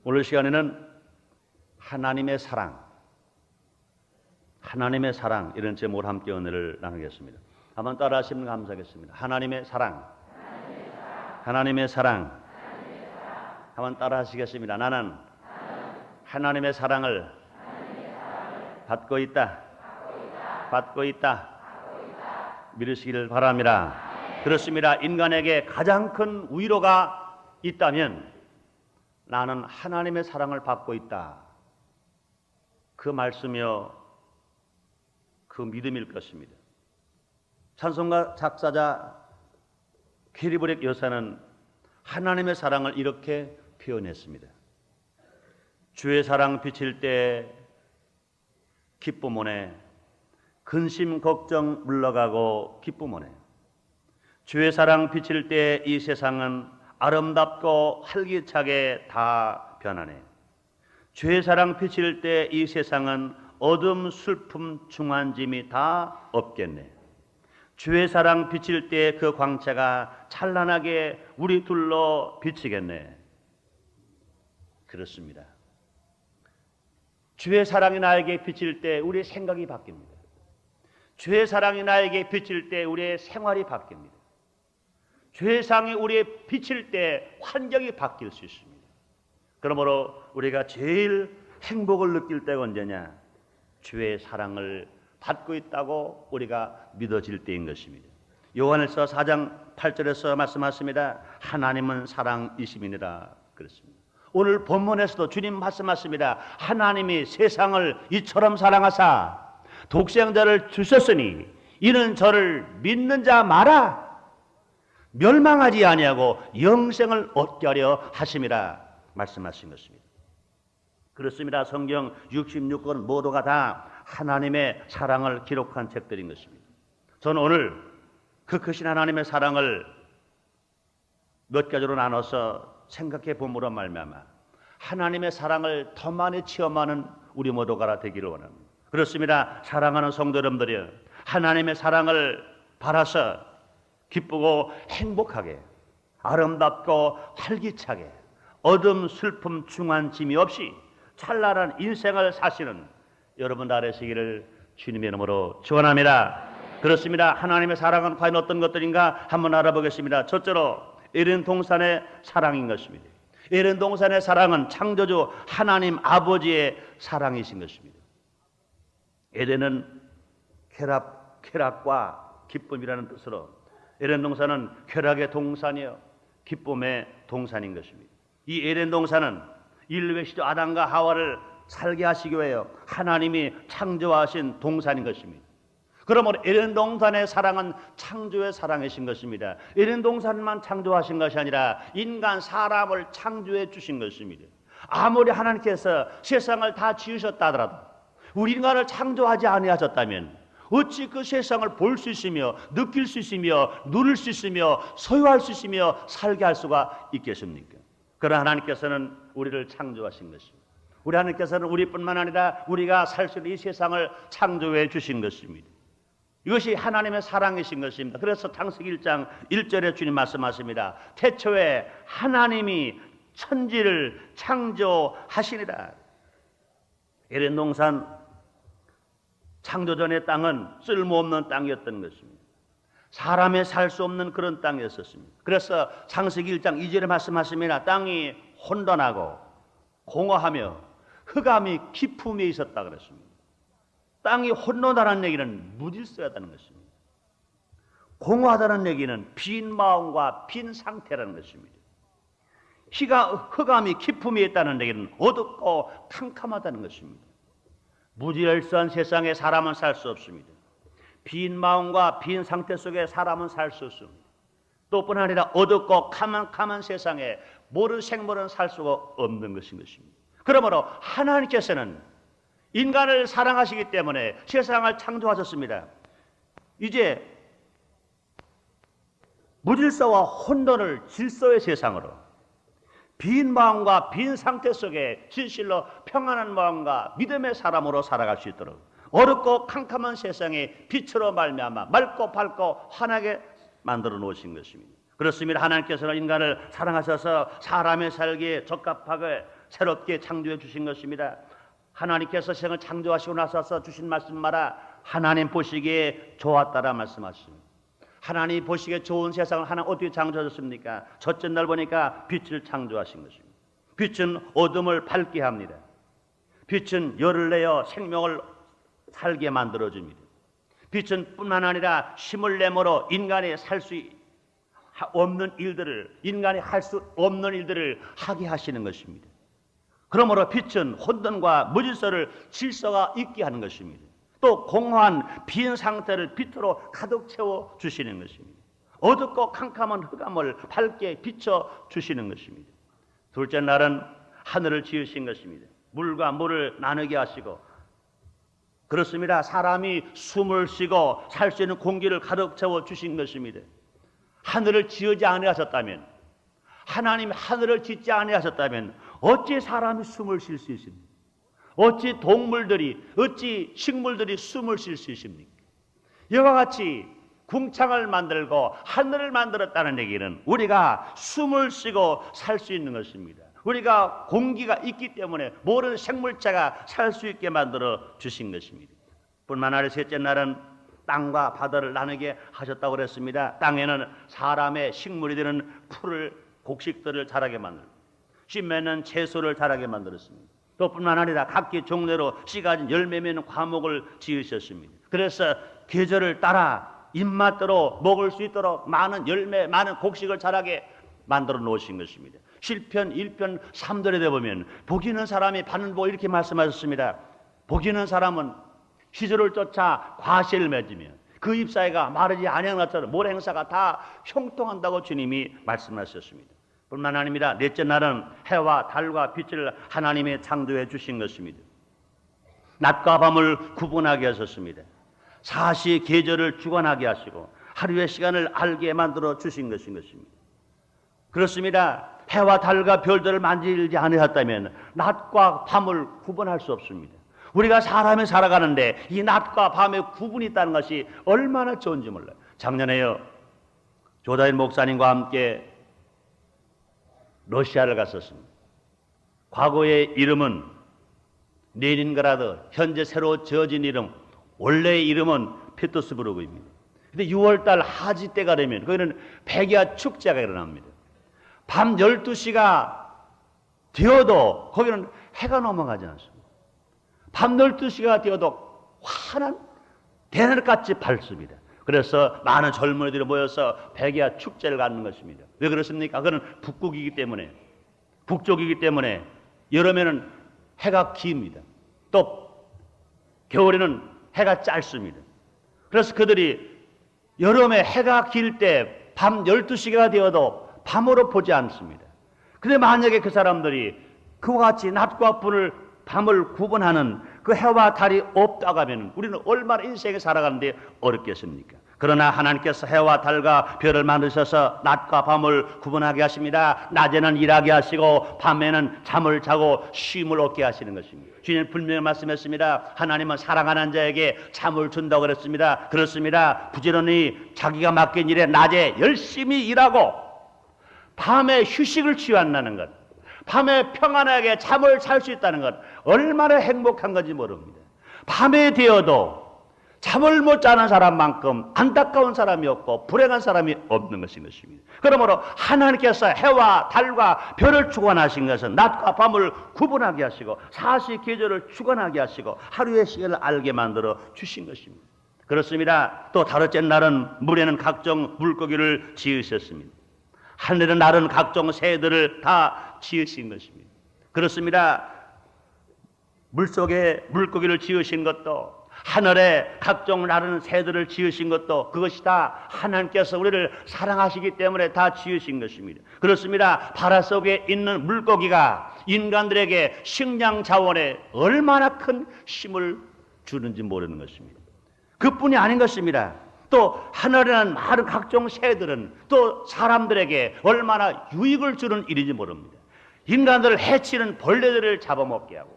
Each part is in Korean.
오늘 시간에는 하나님의 사랑 이런 제목으로 함께 은혜를 나누겠습니다. 한번 따라 하시면 감사하겠습니다. 하나님의 사랑. 한번 따라 하시겠습니다. 나는 하나님의 사랑을 받고 있다. 믿으시기를 바랍니다. 그렇습니다. 인간에게 가장 큰 위로가 있다면 나는 하나님의 사랑을 받고 있다. 그 말씀이요, 그 믿음일 것입니다. 찬송가 작사자 캐리 브렉 여사는 하나님의 사랑을 이렇게 표현했습니다. 주의 사랑 비칠 때 기쁨 오네. 근심 걱정 물러가고 기쁨 오네. 주의 사랑 비칠 때 이 세상은 아름답고 활기차게 다 변하네. 주의 사랑 비칠 때 이 세상은 어둠, 슬픔, 중한짐이 다 없겠네. 주의 사랑 비칠 때 그 광채가 찬란하게 우리 둘러 비치겠네. 그렇습니다. 주의 사랑이 나에게 비칠 때 우리의 생각이 바뀝니다. 주의 사랑이 나에게 비칠 때 우리의 생활이 바뀝니다. 주의 사랑이 우리의 비칠 때 환경이 바뀔 수 있습니다. 그러므로 우리가 제일 행복을 느낄 때가 언제냐? 주의 사랑을 받고 있다고 우리가 믿어질 때인 것입니다. 요한일서 4장 8절에서 말씀하십니다. 하나님은 사랑이심이니라 그랬습니다. 오늘 본문에서도 주님 말씀하십니다. 하나님이 세상을 이처럼 사랑하사 독생자를 주셨으니 이는 저를 믿는 자 마라 멸망하지 아니하고 영생을 얻게 하려 하심이라 말씀하신 것입니다. 그렇습니다. 성경 66권 모두가 다 하나님의 사랑을 기록한 책들인 것입니다. 저는 오늘 그 크신 하나님의 사랑을 몇 가지로 나눠서 생각해 봄으로 말미암아 하나님의 사랑을 더 많이 체험하는 우리 모두가 되기를 원합니다. 그렇습니다. 사랑하는 성도 여러분들이여, 하나님의 사랑을 바라서 기쁘고 행복하게 아름답고 활기차게 어둠, 슬픔, 중한짐이 없이 찬란한 인생을 사시는 여러분 되시기를 주님의 이름으로 축원합니다. 그렇습니다. 하나님의 사랑은 과연 어떤 것들인가 한번 알아보겠습니다. 첫째로 에덴 동산의 사랑인 것입니다. 에덴 동산의 사랑은 창조주 하나님 아버지의 사랑이신 것입니다. 에덴은 쾌락과 기쁨이라는 뜻으로 에덴 동산은 쾌락의 동산이요 기쁨의 동산인 것입니다. 이 에덴 동산은 인류의 시조 아담과 하와를 살게 하시기 위하여 하나님이 창조하신 동산인 것입니다. 그러므로 에덴 동산의 사랑은 창조의 사랑이신 것입니다. 에덴 동산만 창조하신 것이 아니라 인간 사람을 창조해 주신 것입니다. 아무리 하나님께서 세상을 다 지으셨다 하더라도 우리 인간을 창조하지 아니하셨다면 어찌 그 세상을 볼 수 있으며 느낄 수 있으며 누릴 수 있으며 소유할 수 있으며 살게 할 수가 있겠습니까? 그러나 하나님께서는 우리를 창조하신 것입니다. 우리 하나님께서는 우리뿐만 아니라 우리가 살 수 있는 이 세상을 창조해 주신 것입니다. 이것이 하나님의 사랑이신 것입니다. 그래서 창세기 1장 1절에 주님 말씀하십니다. 태초에 하나님이 천지를 창조하시니라. 에덴 동산 창조전의 땅은 쓸모없는 땅이었던 것입니다. 사람이 살 수 없는 그런 땅이었습니다. 그래서 창세기 1장 2절에 말씀하십니다. 땅이 혼돈하고 공허하며 흑암이 깊음에 있었다 그랬습니다. 땅이 혼돈하다는 얘기는 무질서하다는 것입니다. 공허하다는 얘기는 빈 마음과 빈 상태라는 것입니다. 흑암이 깊음에 있다는 얘기는 어둡고 캄캄하다는 것입니다. 무질서한 세상에 사람은 살 수 없습니다. 빈 마음과 빈 상태 속에 사람은 살 수 없습니다. 또뿐 아니라 어둡고 캄캄한 세상에 모든 생물은 살 수가 없는 것인 것입니다. 그러므로 하나님께서는 인간을 사랑하시기 때문에 세상을 창조하셨습니다. 이제 무질서와 혼돈을 질서의 세상으로 빈 마음과 빈 상태 속에 진실로 평안한 마음과 믿음의 사람으로 살아갈 수 있도록 어렵고 캄캄한 세상에 빛으로 말미암아 맑고 밝고 환하게 만들어 놓으신 것입니다. 그렇습니다. 하나님께서는 인간을 사랑하셔서 사람의 살기에 적합하게 새롭게 창조해 주신 것입니다. 하나님께서 세상을 창조하시고 나서 주신 말씀 말아 하나님 보시기에 좋았다라 말씀하십니다. 하나님 보시기에 좋은 세상을 하나님 어떻게 창조하셨습니까? 첫째 날 보니까 빛을 창조하신 것입니다. 빛은 어둠을 밝게 합니다. 빛은 열을 내어 생명을 살게 만들어줍니다. 빛은 뿐만 아니라 힘을 내므로 인간이 살 수 없는 일들을, 인간이 할 수 없는 일들을 하게 하시는 것입니다. 그러므로 빛은 혼돈과 무질서를 질서가 있게 하는 것입니다. 또 공허한 빈 상태를 빛으로 가득 채워 주시는 것입니다. 어둡고 캄캄한 흑암을 밝게 비춰 주시는 것입니다. 둘째 날은 하늘을 지으신 것입니다. 물과 물을 나누게 하시고, 그렇습니다. 사람이 숨을 쉬고 살 수 있는 공기를 가득 채워 주신 것입니다. 하늘을 지으지 아니하셨다면, 하나님 하늘을 짓지 아니하셨다면 어찌 사람이 숨을 쉴 수 있습니까? 어찌 동물들이, 어찌 식물들이 숨을 쉴 수 있습니까? 이와 같이 궁창을 만들고 하늘을 만들었다는 얘기는 우리가 숨을 쉬고 살 수 있는 것입니다. 우리가 공기가 있기 때문에 모든 생물체가 살 수 있게 만들어 주신 것입니다. 뿐만 아니라 셋째 날은 땅과 바다를 나누게 하셨다고 그랬습니다. 땅에는 사람의 식물이 되는 풀을, 곡식들을 자라게 만들고, 씨 맺는 채소를 자라게 만들었습니다. 또 뿐만 아니라 각기 종류로 씨 가진 열매 맺는 과목을 지으셨습니다. 그래서 계절을 따라 입맛대로 먹을 수 있도록 많은 열매, 많은 곡식을 자라게 만들어 놓으신 것입니다. 시편 1편 3절에 되보면 복 있는 사람이 받는 복, 이렇게 말씀하셨습니다. 복 있는 사람은 시절을 쫓아 과실을 맺으며 그 잎사이가 마르지 아니한 것처럼 모래 행사가 다 형통한다고 주님이 말씀하셨습니다. 뿐만 아닙니다. 넷째 날은 해와 달과 빛을 하나님이 창조해 주신 것입니다. 낮과 밤을 구분하게 하셨습니다. 사시 계절을 주관하게 하시고 하루의 시간을 알게 만들어 주신 것인 것입니다. 그렇습니다. 해와 달과 별들을 만들지 아니하셨다면 낮과 밤을 구분할 수 없습니다. 우리가 사람이 살아가는데 이 낮과 밤의 구분이 있다는 것이 얼마나 좋은지 몰라요. 작년에요, 조다인 목사님과 함께 러시아를 갔었습니다. 과거의 이름은 레닌그라드, 현재 새로 지어진 이름, 원래의 이름은 피터스부르크입니다. 근데 6월달 하지 때가 되면 거기는 백야 축제가 일어납니다. 밤 12시가 되어도 거기는 해가 넘어가지 않습니다. 밤 12시가 되어도 환한 대낮같이 밝습니다. 그래서 많은 젊은이들이 모여서 백야 축제를 갖는 것입니다. 왜 그렇습니까? 그건 북극이기 때문에, 북쪽이기 때문에 여름에는 해가 깁니다. 또 겨울에는 해가 짧습니다. 그래서 그들이 여름에 해가 길 때 밤 12시가 되어도 밤으로 보지 않습니다. 근데 만약에 그 사람들이 그와 같이 낮과 밤을 구분하는 그 해와 달이 없다고 하면 우리는 얼마나 인생에 살아가는데 어렵겠습니까? 그러나 하나님께서 해와 달과 별을 만드셔서 낮과 밤을 구분하게 하십니다. 낮에는 일하게 하시고 밤에는 잠을 자고 쉼을 얻게 하시는 것입니다. 주님 분명히 말씀했습니다. 하나님은 사랑하는 자에게 잠을 준다고 그랬습니다. 그렇습니다. 부지런히 자기가 맡긴 일에 낮에 열심히 일하고 밤에 휴식을 취한다는 것, 밤에 평안하게 잠을 잘 수 있다는 것, 얼마나 행복한 건지 모릅니다. 밤에 되어도 잠을 못 자는 사람만큼 안타까운 사람이 없고 불행한 사람이 없는 것인 것입니다. 그러므로 하나님께서 해와 달과 별을 주관하신 것은 낮과 밤을 구분하게 하시고 사시 계절을 주관하게 하시고 하루의 시간을 알게 만들어 주신 것입니다. 그렇습니다. 또 다섯째 날은 물에는 각종 물고기를 지으셨습니다. 하늘에 나른 각종 새들을 다 지으신 것입니다. 그렇습니다. 물속에 물고기를 지으신 것도, 하늘에 각종 나르는 새들을 지으신 것도, 그것이 다 하나님께서 우리를 사랑하시기 때문에 다 지으신 것입니다. 그렇습니다. 바다 속에 있는 물고기가 인간들에게 식량 자원에 얼마나 큰 힘을 주는지 모르는 것입니다. 그뿐이 아닌 것입니다. 또 하늘에는 많은 각종 새들은 또 사람들에게 얼마나 유익을 주는 일인지 모릅니다. 인간들을 해치는 벌레들을 잡아먹게 하고,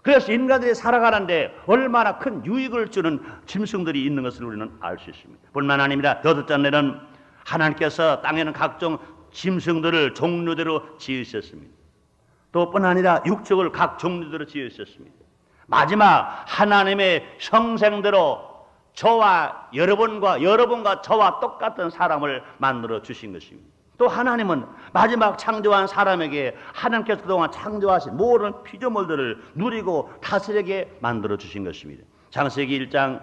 그래서 인간들이 살아가는데 얼마나 큰 유익을 주는 짐승들이 있는 것을 우리는 알 수 있습니다. 뿐만 아닙니다. 여덟째 날에는 하나님께서 땅에는 각종 짐승들을 종류대로 지으셨습니다. 또 뿐 아니라 육축을 각 종류대로 지으셨습니다. 마지막 하나님의 형상대로 저와 여러분과 저와 똑같은 사람을 만들어 주신 것입니다. 또 하나님은 마지막 창조한 사람에게 하나님께서 그동안 창조하신 모든 피조물들을 누리고 다스리게 만들어 주신 것입니다. 창세기 1장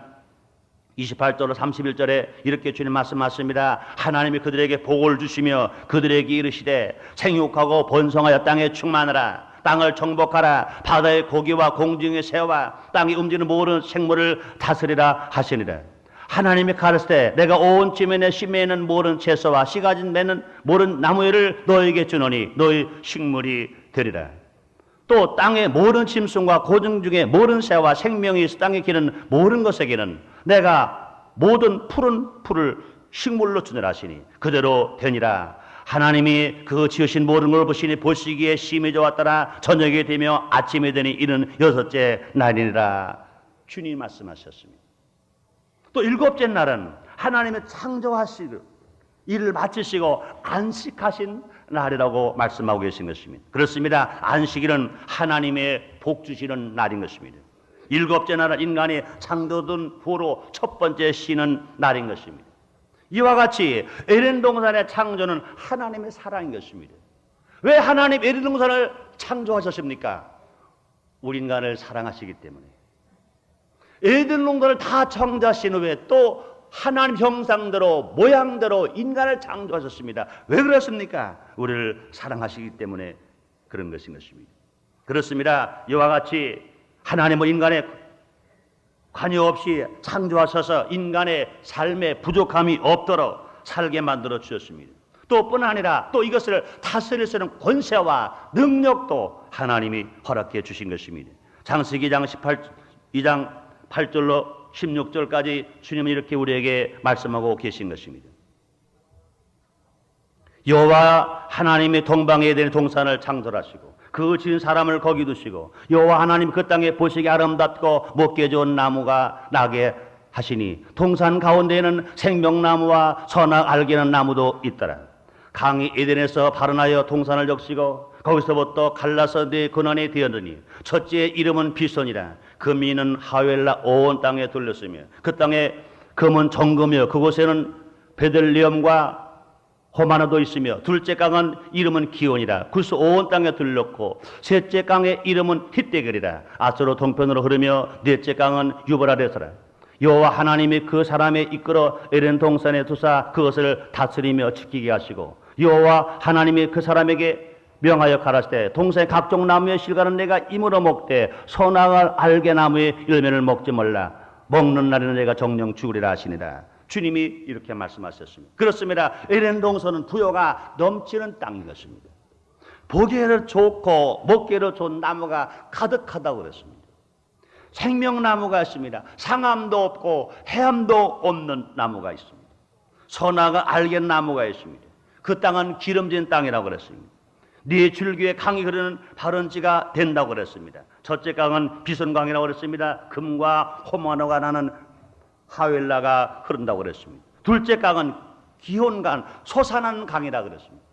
28절로 31절에 이렇게 주님 말씀하십니다. 하나님이 그들에게 복을 주시며 그들에게 이르시되 생육하고 번성하여 땅에 충만하라. 땅을 정복하라. 바다의 고기와 공중의 새와 땅에 움직이는 모든 생물을 다스리라 하시니라. 하나님이 가르치되 내가 온 지면에 심에 있는 모든 채소와 씨 가진 맺는 모든 나무를 너에게 주노니 너희 식물이 되리라. 또 땅의 모든 짐승과 고등 중에 모든 새와 생명이 있어 땅에 기는 모든 것에게는 내가 모든 푸른 풀을 식물로 주니라 하시니 그대로 되니라. 하나님이 그 지으신 모든 걸 보시니 보시기에 심히 좋았더라. 저녁이 되며 아침이 되니 이는 여섯째 날이니라. 주님이 말씀하셨습니다. 또 일곱째 날은 하나님의 창조하시고 일을 마치시고 안식하신 날이라고 말씀하고 계신 것입니다. 그렇습니다. 안식일은 하나님의 복 주시는 날인 것입니다. 일곱째 날은 인간이 창조된 후로 첫 번째 쉬는 날인 것입니다. 이와 같이 에덴 동산의 창조는 하나님의 사랑인 것입니다. 왜 하나님 에덴 동산을 창조하셨습니까? 우리 인간을 사랑하시기 때문에. 에덴 동산을 다 창조하신 후에 또 하나님 형상대로 모양대로 인간을 창조하셨습니다. 왜 그렇습니까? 우리를 사랑하시기 때문에 그런 것인 것입니다. 그렇습니다. 이와 같이 하나님은 인간의 관여 없이 창조하셔서 인간의 삶에 부족함이 없도록 살게 만들어 주셨습니다. 또 뿐 아니라 또 이것을 다스릴 수 있는 권세와 능력도 하나님이 허락해 주신 것입니다. 창세기 2장 8절로 16절까지 주님은 이렇게 우리에게 말씀하고 계신 것입니다. 여호와 하나님의 동방에 에덴 동산을 창조하시고 그 지은 사람을 거기 두시고 여호와 하나님 그 땅에 보시기 아름답고 먹기에 좋은 나무가 나게 하시니 동산 가운데에는 생명나무와 선악 알게는 나무도 있더라. 강이 에덴에서 발원하여 동산을 적시고 거기서부터 갈라서 네 근원에 되었느니 첫째의 이름은 비손이라. 금이는 하웰라 온 땅에 둘렸으며 그 땅에 금은 정금이요 그곳에는 베들리엄과 호마노도 있으며 둘째 강은 이름은 기온이라. 그래서 온 땅에 둘렸고 셋째 강의 이름은 힛데겔이라. 아스로 동편으로 흐르며 넷째 강은 유브라데스라. 여호와 하나님이 그 사람에 이끌어 에덴 동산에 두사 그것을 다스리며 지키게 하시고 여호와 하나님이 그 사람에게 명하여 가라사대 동산의 각종 나무의 실과는 내가 임으로 먹되 선악을 알게 나무의 열매를 먹지 말라. 먹는 날에는 내가 정령 죽으리라 하시니라. 주님이 이렇게 말씀하셨습니다. 그렇습니다. 에덴 동산은 부요가 넘치는 땅인 것입니다. 보기에는 좋고 먹기에는 좋은 나무가 가득하다고 그랬습니다. 생명나무가 있습니다. 상함도 없고 해함도 없는 나무가 있습니다. 선악을 알게 나무가 있습니다. 그 땅은 기름진 땅이라고 그랬습니다. 네 줄기에 강이 흐르는 발원지가 된다고 그랬습니다. 첫째 강은 비손강이라고 그랬습니다. 금과 호마노가 나는 하웰라가 흐른다고 그랬습니다. 둘째 강은 기혼강, 솟아나는 강이라고 그랬습니다.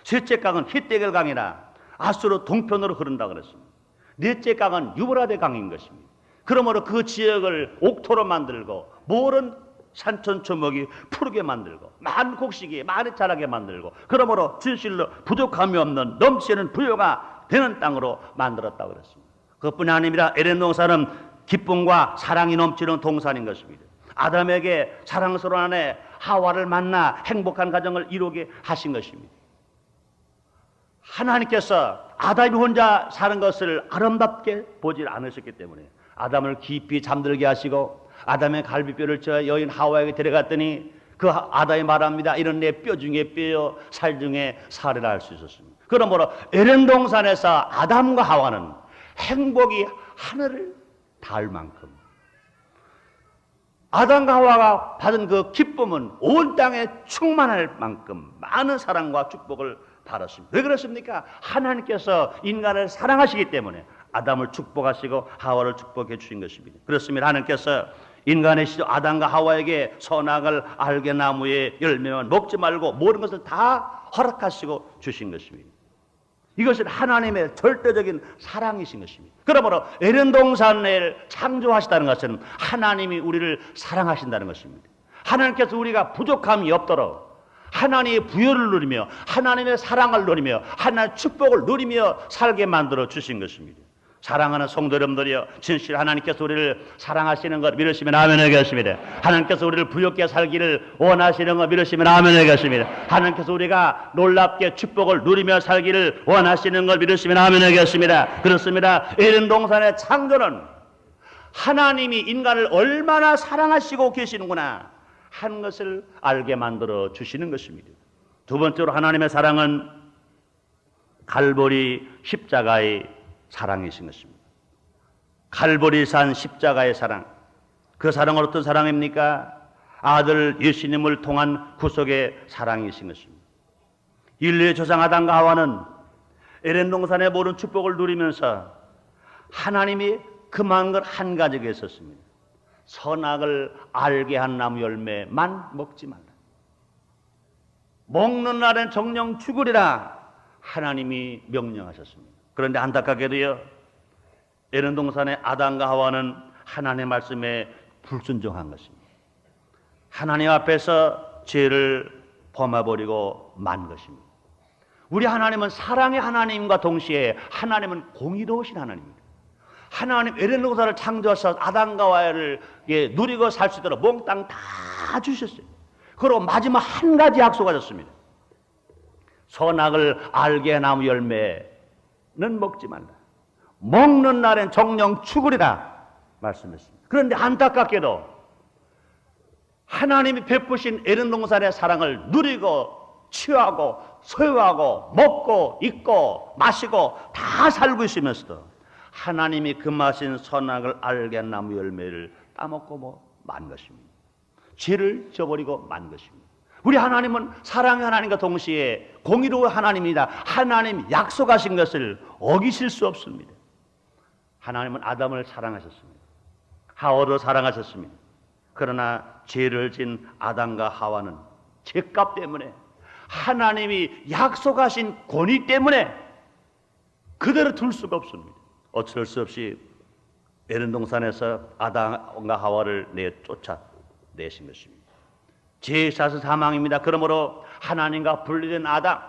셋째 강은 힛데겔 강이라 아수르 동편으로 흐른다고 그랬습니다. 넷째 강은 유브라데 강인 것입니다. 그러므로 그 지역을 옥토로 만들고 모든 산천초목이 푸르게 만들고 많은 곡식이 많이 자라게 만들고 그러므로 진실로 부족함이 없는 넘치는 부요가 되는 땅으로 만들었다고 그랬습니다. 그것뿐이 아니라 에덴 동산은 기쁨과 사랑이 넘치는 동산인 것입니다. 아담에게 사랑스러운 아내 하와를 만나 행복한 가정을 이루게 하신 것입니다. 하나님께서 아담이 혼자 사는 것을 아름답게 보지 않으셨기 때문에 아담을 깊이 잠들게 하시고 아담의 갈비뼈를 저 여인 하와에게 데려갔더니 그 아담이 말합니다. 이런 내 뼈 중에 뼈요 살 중에 살이라 할 수 있었습니다. 그러므로 에덴 동산에서 아담과 하와는 행복이 하늘을 닿을 만큼 아담과 하와가 받은 그 기쁨은 온 땅에 충만할 만큼 많은 사랑과 축복을 받았습니다. 왜 그렇습니까? 하나님께서 인간을 사랑하시기 때문에 아담을 축복하시고 하와를 축복해 주신 것입니다. 그렇습니다. 하나님께서 인간의 시조 아담과 하와에게 선악을 알게 나무의 열매만 먹지 말고 모든 것을 다 허락하시고 주신 것입니다. 이것은 하나님의 절대적인 사랑이신 것입니다. 그러므로 에덴 동산을 창조하시다는 것은 하나님이 우리를 사랑하신다는 것입니다. 하나님께서 우리가 부족함이 없도록 하나님의 부여를 누리며 하나님의 사랑을 누리며 하나님의 축복을 누리며 살게 만들어 주신 것입니다. 사랑하는 성도 여러분들이여, 진실 하나님께서 우리를 사랑하시는 것 믿으시면 아멘 하겠습니다. 하나님께서 우리를 부유하게 살기를 원하시는 것 믿으시면 아멘 하겠습니다. 하나님께서 우리가 놀랍게 축복을 누리며 살기를 원하시는 것 믿으시면 아멘 하겠습니다. 그렇습니다. 에덴 동산의 창조는 하나님이 인간을 얼마나 사랑하시고 계시는구나 하는 것을 알게 만들어 주시는 것입니다. 두 번째로 하나님의 사랑은 갈보리 십자가의 사랑이신 것입니다. 갈보리산 십자가의 사랑, 그 사랑은 어떤 사랑입니까? 아들 예수님을 통한 구속의 사랑이신 것입니다. 인류의 조상 아담과 하와는 에덴 동산의 모든 축복을 누리면서 하나님이 금한 것 한 가지가 있었습니다. 선악을 알게 한 나무 열매만 먹지 말라. 먹는 날엔 정령 죽으리라 하나님이 명령하셨습니다. 그런데 안타깝게도요, 에덴 동산의 아담과 하와는 하나님의 말씀에 불순종한 것입니다. 하나님 앞에서 죄를 범해버리고 만 것입니다. 우리 하나님은 사랑의 하나님과 동시에 하나님은 공의로우신 하나님입니다. 하나님 에덴 동산을 창조하셔서 아담과 하와를 누리고 살 수 있도록 몽땅 다 주셨어요. 그리고 마지막 한 가지 약속하셨습니다. 선악을 알게 한 나무 열매는 먹지 말라. 먹는 날엔 정령 죽으리라 말씀했습니다. 그런데 안타깝게도 하나님이 베푸신 에덴 동산의 사랑을 누리고 취하고 소유하고 먹고 입고 마시고 다 살고 있으면서도 하나님이 금하신 선악을 알게 한 나무 열매를 따먹고 만 것입니다. 죄를 져버리고 만 것입니다. 우리 하나님은 사랑의 하나님과 동시에 공의로운 하나님입니다. 하나님 약속하신 것을 어기실 수 없습니다. 하나님은 아담을 사랑하셨습니다. 하와도 사랑하셨습니다. 그러나 죄를 진 아담과 하와는 죄값 때문에 하나님이 약속하신 권위 때문에 그대로 둘 수가 없습니다. 어쩔 수 없이 에덴 동산에서 아담과 하와를 쫓아내신 것입니다. 죄의 샷은 사망입니다. 그러므로 하나님과 분리된 아담,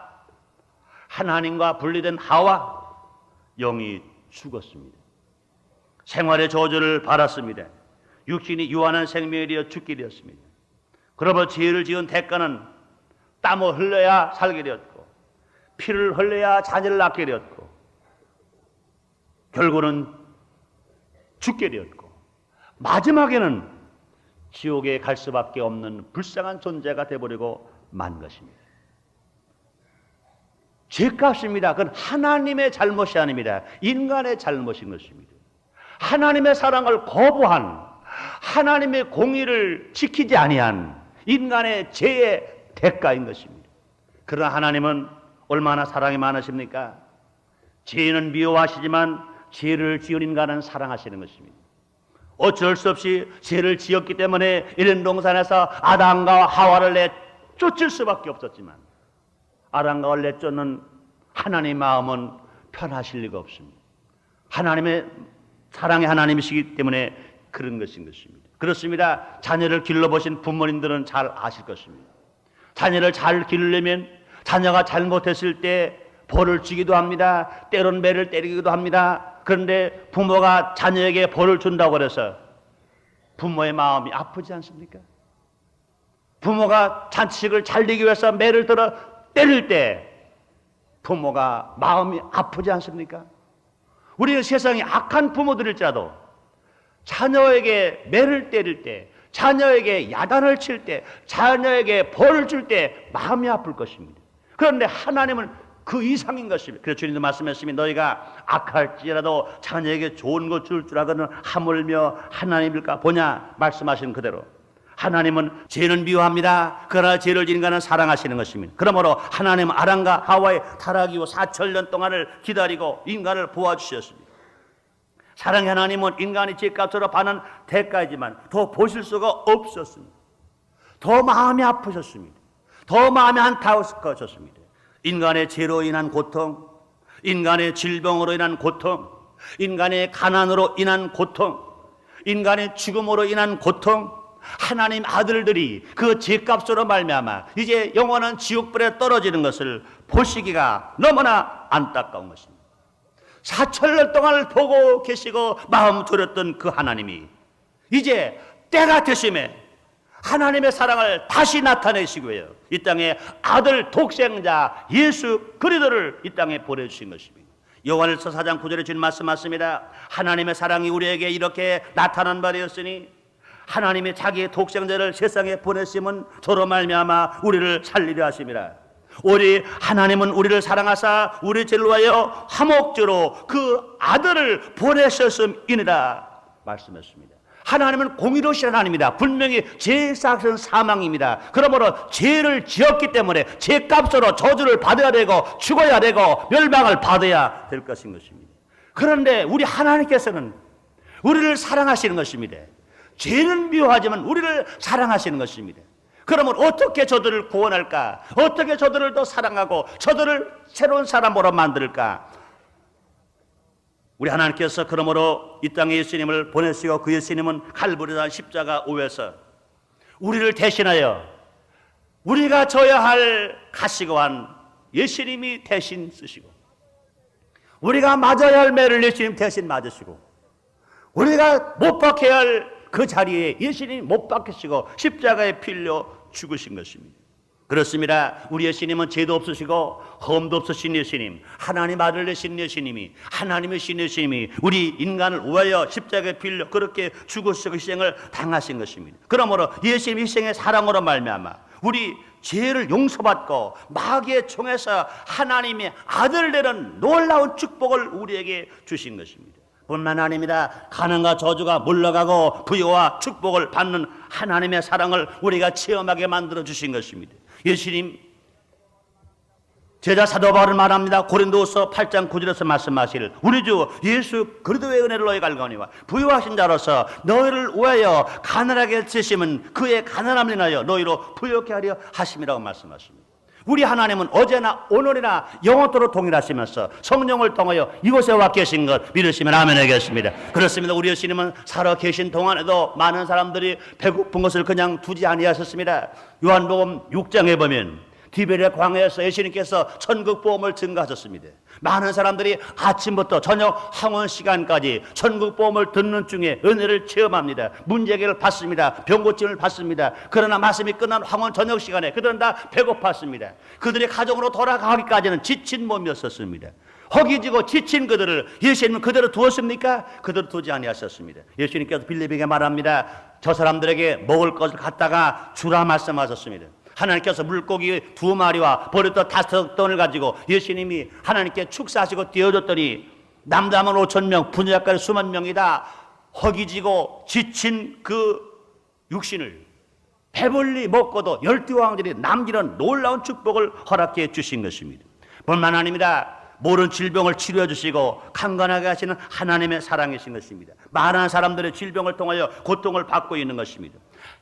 하나님과 분리된 하와 영이 죽었습니다. 생활의 저주를 받았습니다. 육신이 유한한 생명에 이르러 죽게 되었습니다. 그러므로 죄를 지은 대가는 땀을 흘려야 살게 되었고 피를 흘려야 자녀를 낳게 되었고 결국은 죽게 되었고 마지막에는 지옥에 갈 수밖에 없는 불쌍한 존재가 되어버리고 만 것입니다. 죄값입니다. 그건 하나님의 잘못이 아닙니다. 인간의 잘못인 것입니다. 하나님의 사랑을 거부한, 하나님의 공의를 지키지 아니한 인간의 죄의 대가인 것입니다. 그러나 하나님은 얼마나 사랑이 많으십니까? 죄는 미워하시지만 죄를 지은 인간은 사랑하시는 것입니다. 어쩔 수 없이 죄를 지었기 때문에 에덴 동산에서 아담과 하와를 내쫓을 수밖에 없었지만 아담과 하와를 내쫓는 하나님의 마음은 편하실 리가 없습니다. 하나님의 사랑의 하나님이시기 때문에 그런 것인 것입니다. 그렇습니다. 자녀를 길러보신 부모님들은 잘 아실 것입니다. 자녀를 잘 기르려면 자녀가 잘못했을 때 벌을 주기도 합니다. 때론 매를 때리기도 합니다. 그런데 부모가 자녀에게 벌을 준다고 해서 부모의 마음이 아프지 않습니까? 부모가 자식을 잘되기 위해서 매를 들어 때릴 때 부모가 마음이 아프지 않습니까? 우리는 세상에 악한 부모들일지라도 자녀에게 매를 때릴 때, 자녀에게 야단을 칠 때, 자녀에게 벌을 줄 때 마음이 아플 것입니다. 그런데 하나님은 그 이상인 것입니다. 그래서 주님도 말씀하시면 너희가 악할지라도 자녀에게 좋은 것 줄 알거든 하물며 하나님일까 보냐 말씀하시는 그대로 하나님은 죄는 미워합니다. 그러나 죄를 지은 인간은 사랑하시는 것입니다. 그러므로 하나님은 아담과 하와의 타락 이후 4,000년 동안을 기다리고 인간을 보아주셨습니다. 사랑의 하나님은 인간이 죄값으로 받는 대가이지만 더 보실 수가 없었습니다. 더 마음이 아프셨습니다. 더 마음이 안타까우셨습니다. 인간의 죄로 인한 고통, 인간의 질병으로 인한 고통, 인간의 가난으로 인한 고통, 인간의 죽음으로 인한 고통, 하나님 아들들이 그 죄값으로 말미암아 이제 영원한 지옥불에 떨어지는 것을 보시기가 너무나 안타까운 것입니다. 4천년 동안을 보고 계시고 마음 졸였던 그 하나님이 이제 때가 되심에 하나님의 사랑을 다시 나타내시고요, 이 땅에 아들 독생자 예수 그리스도를 이 땅에 보내주신 것입니다. 요한일서 4장 9절에 주님 말씀하십니다. 하나님의 사랑이 우리에게 이렇게 나타난 바 되었으니 하나님이 자기의 독생자를 세상에 보내심은 저로 말미암아 우리를 살리려 하심이라. 우리 하나님은 우리를 사랑하사 우리 죄를 위하여 화목제로 그 아들을 보내셨음이니라 말씀했습니다. 하나님은 공의로우신 하나님이다. 분명히 죄의 삭은 사망입니다. 그러므로 죄를 지었기 때문에 죄값으로 저주를 받아야 되고 죽어야 되고 멸망을 받아야 될 것인 것입니다. 그런데 우리 하나님께서는 우리를 사랑하시는 것입니다. 죄는 미워하지만 우리를 사랑하시는 것입니다. 그러면 어떻게 저들을 구원할까? 어떻게 저들을 더 사랑하고 저들을 새로운 사람으로 만들까? 우리 하나님께서 그러므로 이 땅에 예수님을 보내시고 그 예수님은 칼부리산 십자가 오에서 우리를 대신하여 우리가 져야 할 가시관 예수님이 대신 쓰시고, 우리가 맞아야 할 매를 예수님 대신 맞으시고, 우리가 못 박혀야 할 그 자리에 예수님이 못 박히시고 십자가에 필려 죽으신 것입니다. 그렇습니다. 우리 예수님은 죄도 없으시고 험도 없으신 예수님, 하나님 아들 되신 예수님이, 하나님의 신 예수님이 우리 인간을 위하여 십자가에 빌려 그렇게 죽으시고 희생을 당하신 것입니다. 그러므로 예수님 희생의 사랑으로 말미암아 우리 죄를 용서받고 마귀의 총에서 하나님의 아들 되는 놀라운 축복을 우리에게 주신 것입니다. 뿐만 아닙니다. 가난과 저주가 물러가고 부여와 축복을 받는 하나님의 사랑을 우리가 체험하게 만들어 주신 것입니다. 예수님 제자 사도 바울은 말합니다. 고린도후서 8장 9절에서 말씀하시를 우리 주 예수 그리스도의 은혜를 너희가 알거니와 부유하신 자로서 너희를 위하여 가난하게 쓰심은 그의 가난함을 인하여 너희로 부유하게 하려 하심이라고 말씀하십니다. 우리 하나님은 어제나 오늘이나 영원토록 동일하시면서 성령을 통하여 이곳에 와 계신 것 믿으시면 아멘 하겠습니다. 그렇습니다. 우리 예수님은 살아 계신 동안에도 많은 사람들이 배고픈 것을 그냥 두지 아니하셨습니다. 요한복음 6장에 보면 디베랴 광야에서 예수님께서 천국 보험을 증가하셨습니다. 많은 사람들이 아침부터 저녁 항원 시간까지 천국 보험을 듣는 중에 은혜를 체험합니다. 문제 해결을 받습니다. 병 고침을 받습니다. 그러나 말씀이 끝난 항원 저녁 시간에 그들은 다 배고팠습니다. 그들이 가정으로 돌아가기까지는 지친 몸이었었습니다. 허기지고 지친 그들을 예수님은 그대로 두었습니까? 그대로 두지 아니하셨습니다. 예수님께서 빌립에게 말합니다. 저 사람들에게 먹을 것을 갖다가 주라 말씀하셨습니다. 하나님께서 물고기 2마리와 버릇도 5덩을 가지고 예수님이 하나님께 축사하시고 띄워줬더니 남자만 5,000명, 분야까지 수만 명이 다 허기지고 지친 그 육신을 배불리 먹고도 12왕들이 남기는 놀라운 축복을 허락해 주신 것입니다. 뿐만 아닙니다. 모든 질병을 치료해 주시고 강건하게 하시는 하나님의 사랑이신 것입니다. 많은 사람들의 질병을 통하여 고통을 받고 있는 것입니다.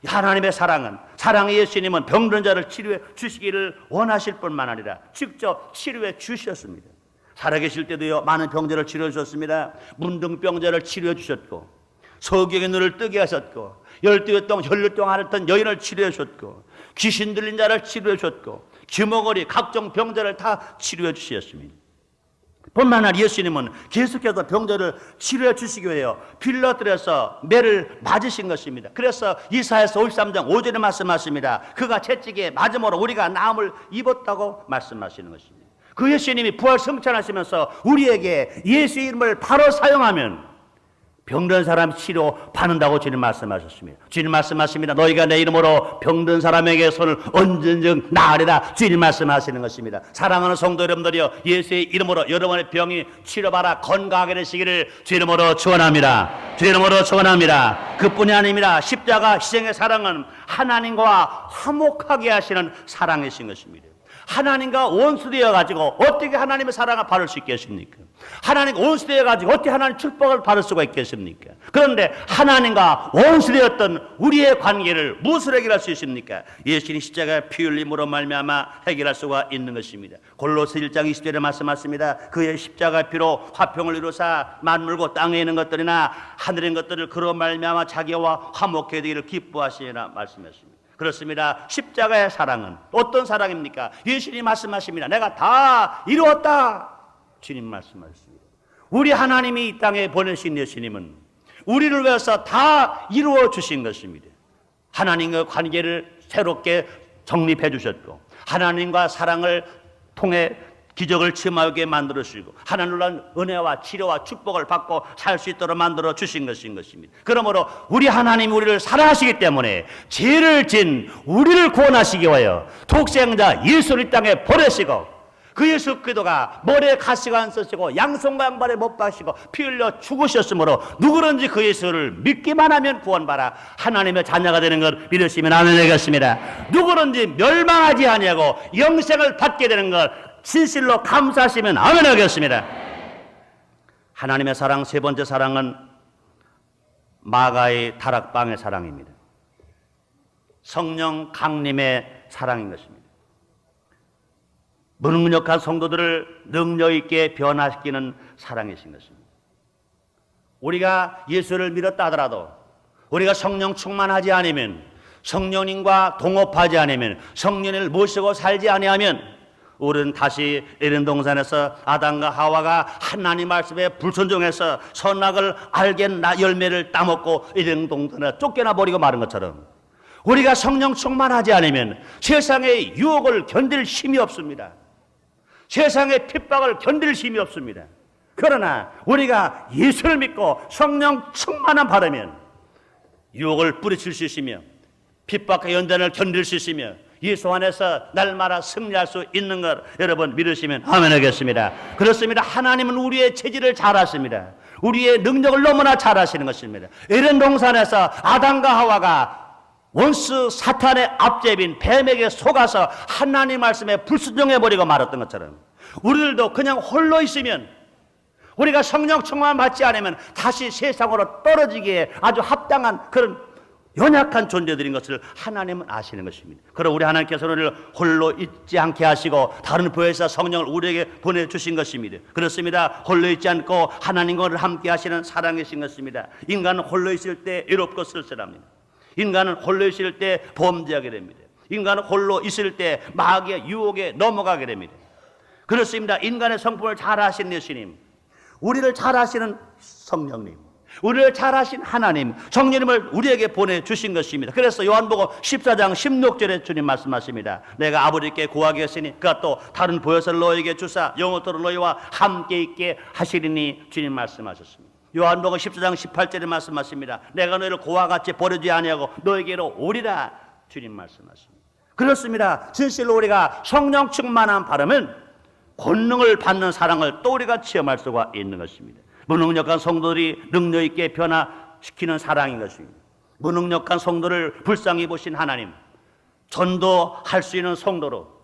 하나님의 사랑은, 사랑의 예수님은 병든 자를 치료해 주시기를 원하실 뿐만 아니라 직접 치료해 주셨습니다. 살아계실 때도요 많은 병자를 치료해 주셨습니다. 문둥병자를 치료해 주셨고, 소경의 눈을 뜨게 하셨고, 12회 동안 혈류병 앓았던 여인을 치료해 주셨고, 귀신 들린 자를 치료해 주셨고, 귀머거리 각종 병자를 다 치료해 주셨습니다. 뿐만 아니라 예수님은 계속해서 병자를 치료해 주시기 위해 빌라들에서 매를 맞으신 것입니다. 그래서 이사야서 53장 5절에 말씀하십니다. 그가 채찍에 맞음으로 우리가 나음을 입었다고 말씀하시는 것입니다. 그 예수님이 부활 성찬하시면서 우리에게 예수 이름을 바로 사용하면 병든 사람 치료 받는다고 주님 말씀하셨습니다. 주님 말씀하십니다. 너희가 내 이름으로 병든 사람에게 손을 얹은즉 나으리라. 주님 말씀하시는 것입니다. 사랑하는 성도 여러분들이여, 예수의 이름으로 여러분의 병이 치료받아 건강하게 되시기를 주 이름으로 축원합니다. 주 이름으로 축원합니다. 그뿐이 아닙니다. 십자가 희생의 사랑은 하나님과 화목하게 하시는 사랑이신 것입니다. 하나님과 원수되어 가지고 어떻게 하나님의 사랑을 받을 수 있겠습니까? 하나님과 원수되어 가지고 어떻게 하나님 축복을 받을 수가 있겠습니까? 그런데 하나님과 원수되었던 우리의 관계를 무엇으로 해결할 수 있습니까? 예수님 십자가의 피 흘림으로 말미암아 해결할 수가 있는 것입니다. 골로새 1장 20절에 말씀하십니다. 그의 십자가의 피로 화평을 이루사 만물과 땅에 있는 것들이나 하늘에 있는 것들을 그로 말미암아 자기와 화목해 되기를 기뻐하시니라 말씀하십니다. 그렇습니다. 십자가의 사랑은 어떤 사랑입니까? 예수님이 말씀하십니다. 내가 다 이루었다. 주님 말씀하셨습니다. 우리 하나님이 이 땅에 보내신 예수님은 우리를 위해서 다 이루어 주신 것입니다. 하나님과 관계를 새롭게 정립해 주셨고 하나님과 사랑을 통해 기적을 체험하게 만들어 주시고 하나님의 은혜와 치료와 축복을 받고 살 수 있도록 만들어 주신 것입니다. 그러므로 우리 하나님이 우리를 사랑하시기 때문에 죄를 진 우리를 구원하시기 위하여 독생자 예수를 이 땅에 보내시고 그 예수 그리스도가 머리에 가시가 안 쓰시고 양손과 양발에 못 박히시고 피 흘려 죽으셨으므로 누구든지 그 예수를 믿기만 하면 구원받아 하나님의 자녀가 되는 걸 믿으시면 아멘 되겠습니다. 누구든지 멸망하지 아니하고 영생을 받게 되는 걸 진실로 감사하시면 아멘 하겠습니다. 하나님의 사랑 세 번째 사랑은 마가의 다락방의 사랑입니다. 성령 강림의 사랑인 것입니다. 무능력한 성도들을 능력 있게 변화시키는 사랑이신 것입니다. 우리가 예수를 믿었다 하더라도 우리가 성령 충만하지 않으면 성령님과 동업하지 않으면 성령을 모시고 살지 아니하면 우리는 다시 에덴 동산에서 아담과 하와가 하나님 말씀에 불순종해서 선악을 알게 열매를 따먹고 에덴 동산에 쫓겨나 버리고 마는 것처럼 우리가 성령 충만하지 않으면 세상의 유혹을 견딜 힘이 없습니다. 세상의 핍박을 견딜 힘이 없습니다. 그러나 우리가 예수를 믿고 성령 충만함 받으면 유혹을 뿌리칠 수 있으며 핍박과 연단을 견딜 수 있으며 예수 안에서 날마다 승리할 수 있는 것 여러분 믿으시면 아멘 하겠습니다. 그렇습니다. 하나님은 우리의 체질을 잘 아십니다. 우리의 능력을 너무나 잘 아시는 것입니다. 에덴 동산에서 아담과 하와가 원수 사탄의 앞제빈 뱀에게 속아서 하나님 말씀에 불순종해버리고 말았던 것처럼 우리들도 그냥 홀로 있으면 우리가 성령 충만 받지 않으면 다시 세상으로 떨어지기에 아주 합당한 그런 연약한 존재들인 것을 하나님은 아시는 것입니다. 그럼 우리 하나님께서는 우리를 홀로 있지 않게 하시고 다른 부에서 성령을 우리에게 보내주신 것입니다. 그렇습니다. 홀로 있지 않고 하나님과 함께 하시는 사랑이신 것입니다. 인간은 홀로 있을 때 외롭고 쓸쓸합니다. 인간은 홀로 있을 때 범죄하게 됩니다. 인간은 홀로 있을 때 마귀의 유혹에 넘어가게 됩니다. 그렇습니다. 인간의 성품을 잘 아시는 예수님, 우리를 잘 아시는 성령님, 우리를 잘 아신 하나님, 성령님을 우리에게 보내주신 것입니다. 그래서 요한복음 14장 16절에 주님 말씀하십니다. 내가 아버지께 구하겠으니 그가 또 다른 보혈을 너에게 주사 영원토록 너희와 함께 있게 하시리니 주님 말씀하셨습니다. 요한복음 14장 18절에 말씀하십니다. 내가 너희를 고와 같이 버리지 아니하고 너에게로 오리라 주님 말씀하십니다. 그렇습니다. 진실로 우리가 성령 충만한 바람은 권능을 받는 사랑을 또 우리가 체험할 수가 있는 것입니다. 무능력한 성도들이 능력 있게 변화시키는 사랑인 것입니다. 무능력한 성도를 불쌍히 보신 하나님, 전도할 수 있는 성도로,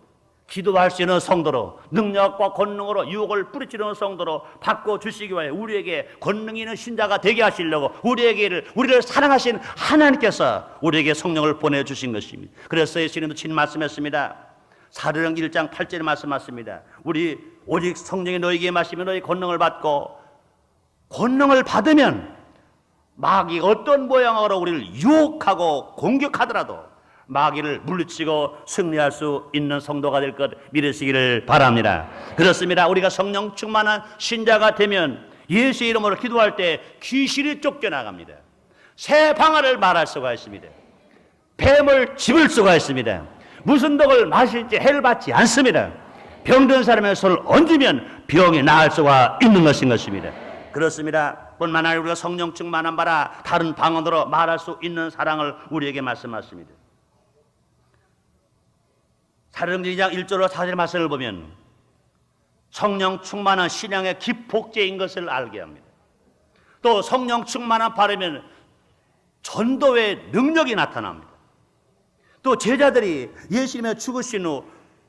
기도할 수 있는 성도로, 능력과 권능으로 유혹을 뿌리치는 성도로 바꿔주시기 위해 우리에게 권능 있는 신자가 되게 하시려고 우리를 사랑하신 하나님께서 우리에게 성령을 보내주신 것입니다. 그래서 예수님도 친 말씀했습니다. 사도행 1장 8절에 말씀하십니다. 우리 오직 성령이 너희에게 마시면 너희 권능을 받고, 권능을 받으면 마귀가 어떤 모양으로 우리를 유혹하고 공격하더라도 마귀를 물리치고 승리할 수 있는 성도가 될 것 믿으시기를 바랍니다. 그렇습니다. 우리가 성령 충만한 신자가 되면 예수의 이름으로 기도할 때 귀신이 쫓겨나갑니다. 새 방언을 말할 수가 있습니다. 뱀을 집을 수가 있습니다. 무슨 독을 마실지 해를 받지 않습니다. 병든 사람의 손을 얹으면 병이 나을 수가 있는 것입니다. 그렇습니다. 뿐만 아니라 우리가 성령 충만한 바라 다른 방언으로 말할 수 있는 사랑을 우리에게 말씀하십니다. 사도행전 2장 1절로 4절의 말씀을 보면 성령 충만한 신앙의 기폭제인 것을 알게 합니다. 또 성령 충만한 바라면 전도의 능력이 나타납니다. 또 제자들이 예수님의 죽으신 후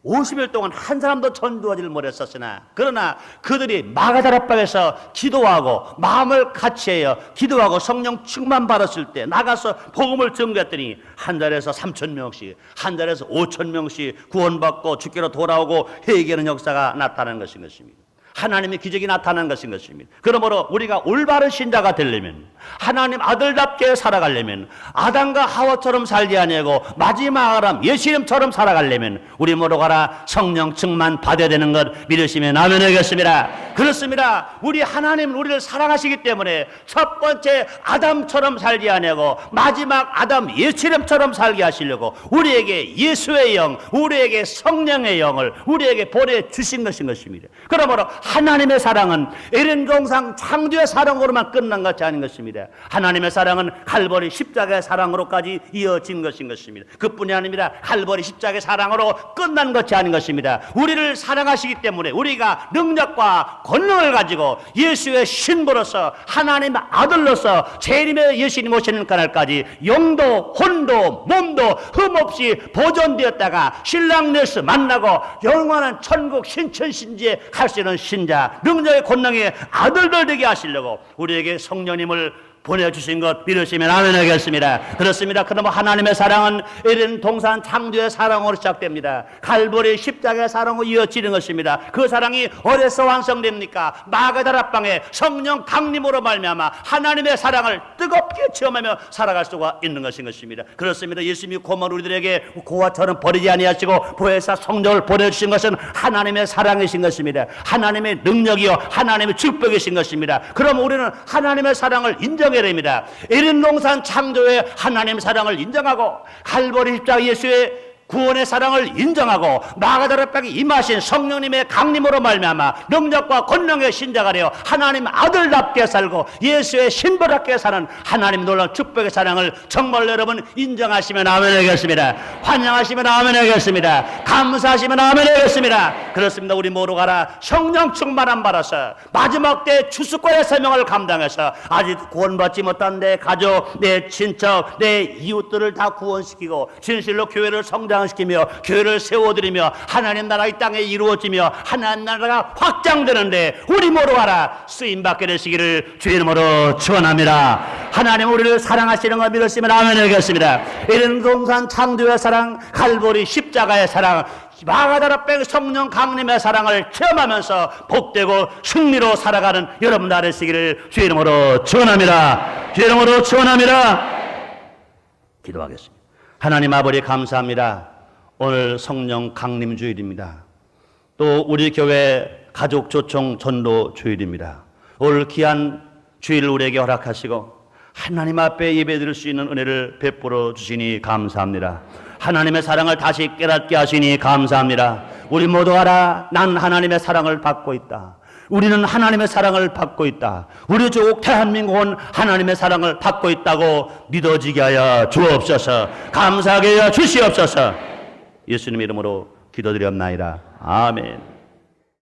50일 동안 한 사람도 전도하지를 못했었으나 그러나 그들이 마가다락방에서 기도하고 마음을 같이해요. 기도하고 성령 충만 받았을 때 나가서 복음을 전개했더니 한 달에서 3,000명씩, 한 달에서 5,000명씩 구원받고 주께로 돌아오고 회개하는 역사가 나타나는 것인 것입니다. 하나님의 기적이 나타나는 것인 것입니다. 그러므로 우리가 올바른 신자가 되려면, 하나님 아들답게 살아가려면, 아담과 하와처럼 살지 아니하고 마지막 아람 예수님처럼 살아가려면 우리 모두가 성령 충만 받아야 되는 것 믿으시면 아멘 하겠습니다. 그렇습니다. 우리 하나님은 우리를 사랑하시기 때문에 첫 번째 아담처럼 살지 아니하고 마지막 아담 예수님처럼 살게 하시려고 우리에게 예수의 영, 우리에게 성령의 영을 우리에게 보내주신 것인 것입니다. 그러므로 하나님의 사랑은 에덴 동산 창조의 사랑으로만 끝난 것이 아닌 것입니다. 하나님의 사랑은 칼보리 십자가의 사랑으로까지 이어진 것인 것입니다. 그뿐이 아닙니다. 칼보리 십자가의 사랑으로 끝난 것이 아닌 것입니다. 우리를 사랑하시기 때문에 우리가 능력과 권능을 가지고 예수의 신부로서 하나님의 아들로서 재림의 예수님 오시는 그날까지 영도 혼도 몸도 흠없이 보존되었다가 신랑 예수 만나고 영원한 천국 신천신지에 갈 수 있는 신자, 능력의 권능의 아들들 되게 하시려고 우리에게 성령님을 보내주신 것 믿으시면 아멘 하겠습니다. 그렇습니다. 그러면 하나님의 사랑은 에덴 동산 창조의 사랑으로 시작됩니다. 갈보리 십자가의 사랑으로 이어지는 것입니다. 그 사랑이 어디서 완성됩니까? 마가다락방에 성령 강림으로 말미암아 하나님의 사랑을 뜨겁게 체험하며 살아갈 수가 있는 것인 것입니다. 그렇습니다. 예수님이 고만 우리들에게 고아처럼 버리지 아니하시고 보혜사 성령을 보내주신 것은 하나님의 사랑이신 것입니다. 하나님의 능력이요 하나님의 축복이신 것입니다. 그럼 우리는 하나님의 사랑을 인정해야 됩니다. 에덴 동산 창조의 하나님의 사랑을 인정하고 갈보리 십자가 예수의 구원의 사랑을 인정하고 마가다락방에 임하신 성령님의 강림으로 말미암아 능력과 권능의 신자가 되어 하나님 아들답게 살고 예수의 신부답게 사는 하나님 놀라운 축복의 사랑을 정말 여러분 인정하시면 아멘 하겠습니다. 환영하시면 아멘 하겠습니다. 감사하시면 아멘 하겠습니다. 그렇습니다. 우리 모두가 성령 충만함 받아서 마지막 때 주수권의 사명을 감당해서 아직 구원받지 못한 내 가족, 내 친척, 내 이웃들을 다 구원시키고 진실로 교회를 성장 시키며 교회를 세워드리며 하나님 나라 이 땅에 이루어지며 하나님 나라가 확장되는데 우리 모두가 쓰임받게 되시기를 주의 이름으로 축원합니다. 하나님 우리를 사랑하시는 걸 믿으시면 아멘 하겠습니다. 에덴 동산 창조의 사랑, 갈보리 십자가의 사랑, 마가다락방 성령 강림의 사랑을 체험하면서 복되고 승리로 살아가는 여러분 되시기를 주의 이름으로 축원합니다. 주의 이름으로 축원합니다. 기도하겠습니다. 하나님 아버지 감사합니다. 오늘 성령 강림 주일입니다. 또 우리 교회 가족 초청 전도 주일입니다. 오늘 귀한 주일을 우리에게 허락하시고 하나님 앞에 예배드릴 수 있는 은혜를 베풀어 주시니 감사합니다. 하나님의 사랑을 다시 깨닫게 하시니 감사합니다. 우리 모두 알아 난 하나님의 사랑을 받고 있다. 우리는 하나님의 사랑을 받고 있다. 우리 족 대한민국은 하나님의 사랑을 받고 있다고 믿어지게 하여 주옵소서. 감사하게 하여 주시옵소서. 예수님 이름으로 기도드렸나이다. 아멘.